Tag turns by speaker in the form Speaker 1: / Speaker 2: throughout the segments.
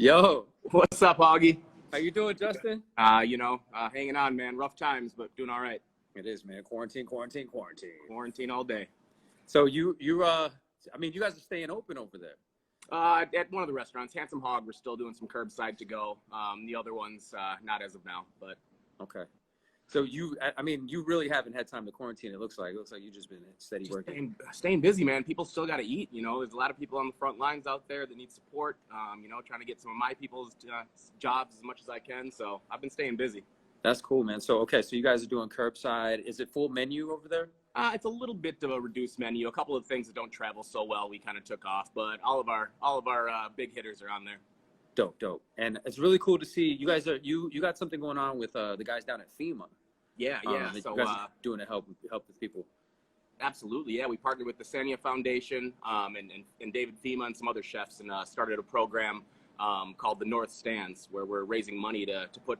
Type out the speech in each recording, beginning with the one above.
Speaker 1: Yo,
Speaker 2: What's up, Auggie?
Speaker 1: how you doing, Justin?
Speaker 2: Hanging on, man. Rough times, but doing all right.
Speaker 1: It is, man. Quarantine.
Speaker 2: Quarantine all day.
Speaker 1: So you guys are staying open over there.
Speaker 2: At one of the restaurants, Handsome Hog, we're still doing some curbside to go. The other ones, not as of now, but
Speaker 1: Okay. So you really haven't had time to quarantine. It looks like you've just been steady
Speaker 2: just
Speaker 1: working.
Speaker 2: staying busy, man. People still got to eat. There's a lot of people on the front lines out there that need support. Trying to get some of my people's jobs as much as I can. So I've been staying busy.
Speaker 1: That's cool, man. So so you guys are doing curbside. Is it full menu over there?
Speaker 2: It's a little bit of a reduced menu. A couple of things that don't travel so well, we kind of took off, but all of our big hitters are on there.
Speaker 1: Dope. And it's really cool to see you guys you got something going on with the guys down at FEMA.
Speaker 2: Yeah.
Speaker 1: So you guys are doing to help the people.
Speaker 2: Absolutely, yeah. We partnered with the Sania Foundation and David FEMA and some other chefs, and started a program called the North Stands, where we're raising money to put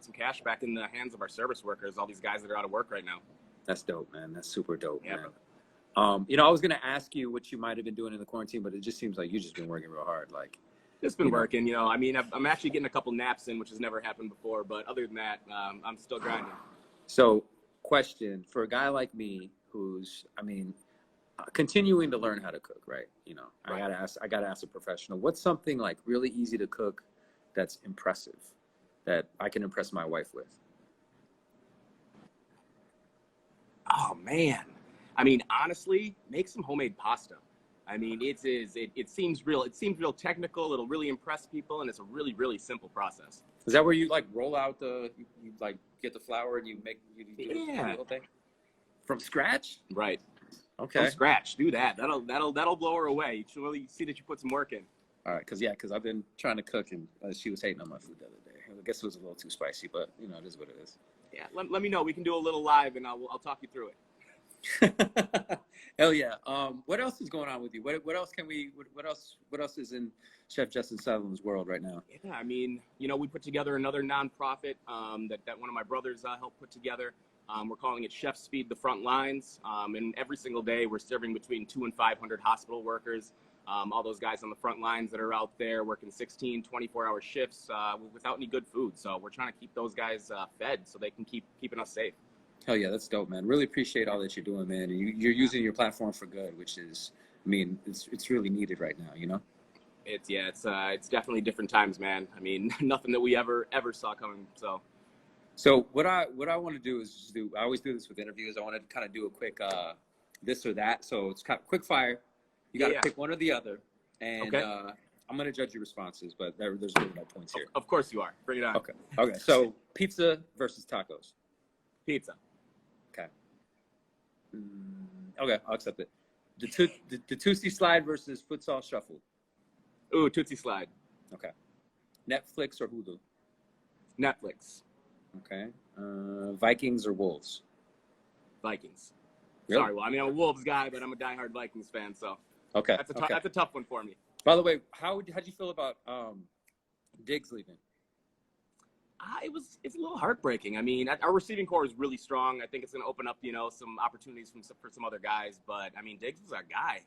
Speaker 2: some cash back in the hands of our service workers, all these guys that are out of work right now.
Speaker 1: That's dope, man. That's super dope,
Speaker 2: Yeah,
Speaker 1: man. I was gonna ask you what you might have been doing in the quarantine, but it just seems like you just been working real hard. Like,
Speaker 2: just been working. I'm actually getting a couple naps in, which has never happened before. But other than that, I'm still grinding.
Speaker 1: So, question for a guy like me who's, continuing to learn how to cook, right?
Speaker 2: Right.
Speaker 1: I gotta ask a professional. What's something like really easy to cook that's impressive that I can impress my wife with?
Speaker 2: Oh man, honestly, make some homemade pasta. It seems real technical. It'll really impress people, and it's a really, really simple process.
Speaker 1: Is that where you like roll out you like get the flour and you do the whole thing from scratch?
Speaker 2: Right.
Speaker 1: Okay.
Speaker 2: From scratch. Do that. That'll blow her away. You should really see that you put some work in.
Speaker 1: All right, because I've been trying to cook, and she was hating on my food the other day. I guess it was a little too spicy, but it is what it is.
Speaker 2: Yeah, let me know. We can do a little live, and I'll talk you through it.
Speaker 1: Hell yeah. What else is going on with you? What else is in Chef Justin Sutherland's world right now?
Speaker 2: Yeah, we put together another nonprofit that one of my brothers helped put together. We're calling it Chefs Feed the Front Lines, and every single day we're serving between 200 and 500 hospital workers, all those guys on the front lines that are out there working 16, 24-hour shifts without any good food. So we're trying to keep those guys fed so they can keep keeping us safe.
Speaker 1: Hell yeah, that's dope, man. Really appreciate all that you're doing, man. And you're using your platform for good, which is, it's really needed right now,
Speaker 2: It's definitely different times, man. Nothing that we ever saw coming.
Speaker 1: So what I want to do is I always do this with interviews. I want to kind of do a quick this or that. So it's kind of quick fire. You got to pick one or the other, and
Speaker 2: okay.
Speaker 1: I'm going to judge your responses, but there's really no points here.
Speaker 2: Of course you are. Bring it on.
Speaker 1: Okay. So pizza versus tacos.
Speaker 2: Pizza.
Speaker 1: Okay. Okay, I'll accept it. The Tootsie Slide versus Futsal Shuffle.
Speaker 2: Ooh, Tootsie Slide.
Speaker 1: Okay. Netflix or Hulu?
Speaker 2: Netflix.
Speaker 1: Okay. Vikings or Wolves?
Speaker 2: Vikings.
Speaker 1: Really?
Speaker 2: Sorry, well, I'm a Wolves guy, but I'm a diehard Vikings fan, so
Speaker 1: okay.
Speaker 2: That's a tough one for me.
Speaker 1: By the way, how'd you feel about Diggs leaving?
Speaker 2: It's a little heartbreaking. Our receiving core is really strong. I think it's going to open up, some opportunities for some other guys. But Diggs was our guy.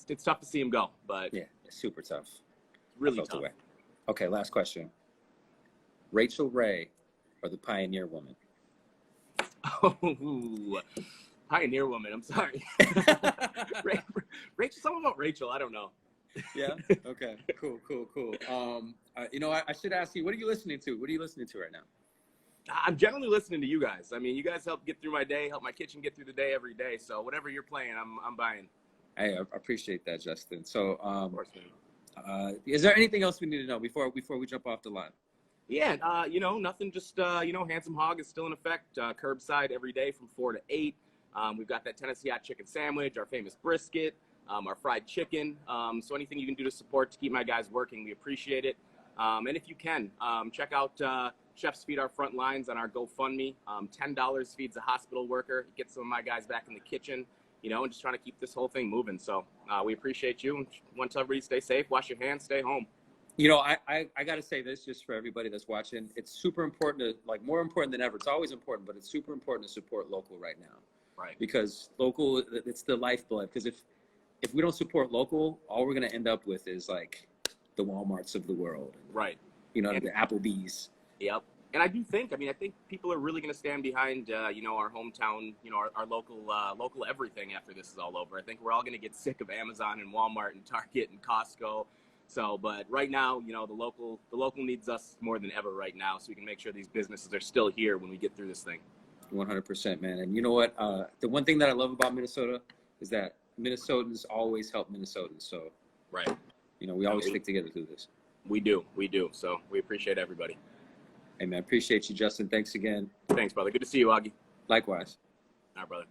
Speaker 2: It's tough to see him go. But
Speaker 1: yeah, super tough.
Speaker 2: Really tough.
Speaker 1: Okay, last question. Rachel Ray or the Pioneer Woman?
Speaker 2: Oh, Pioneer Woman. I'm sorry. Rachel. Something about Rachel. I don't know.
Speaker 1: Yeah. Okay. Cool. I should ask you, what are you listening to? What are you listening to right now?
Speaker 2: I'm generally listening to you guys. You guys help get through my day, help my kitchen get through the day every day. So whatever you're playing, I'm buying.
Speaker 1: Hey, I appreciate that, Justin. So,
Speaker 2: of course, man.
Speaker 1: Is there anything else we need to know before we jump off the line?
Speaker 2: Yeah. Nothing. Just Handsome Hog is still in effect. Curbside every day from 4 to 8. We've got that Tennessee hot chicken sandwich, our famous brisket. Our fried chicken. So anything you can do to support to keep my guys working, we appreciate it. And if you can, check out Chefs Feed Our Front Lines on our GoFundMe. $10 feeds a hospital worker. Get some of my guys back in the kitchen, and just trying to keep this whole thing moving. So we appreciate you and want to everybody stay safe, wash your hands, stay home.
Speaker 1: I got to say this just for everybody that's watching. It's super important more important than ever. It's always important, but it's super important to support local right now.
Speaker 2: Right.
Speaker 1: Because local, it's the lifeblood. Because if we don't support local, all we're going to end up with is the Walmarts of the world.
Speaker 2: Right.
Speaker 1: You know,
Speaker 2: And,
Speaker 1: the Applebee's.
Speaker 2: yep. And I do think, I think people are really going to stand behind, you know, our hometown, you know, our local everything after this is all over. I think we're all going to get sick of Amazon and Walmart and Target and Costco. So, but right now, you know, the local needs us more than ever right now, so we can make sure these businesses are still here when we get through this thing.
Speaker 1: 100%, man. And you know what? The one thing that I love about Minnesota is that Minnesotans always help Minnesotans. So,
Speaker 2: right.
Speaker 1: You know, we always stick together through this.
Speaker 2: We do. So we appreciate everybody.
Speaker 1: Hey, man, appreciate you, Justin. Thanks again.
Speaker 2: Thanks, brother. Good to see you, Auggie.
Speaker 1: Likewise.
Speaker 2: All right, brother.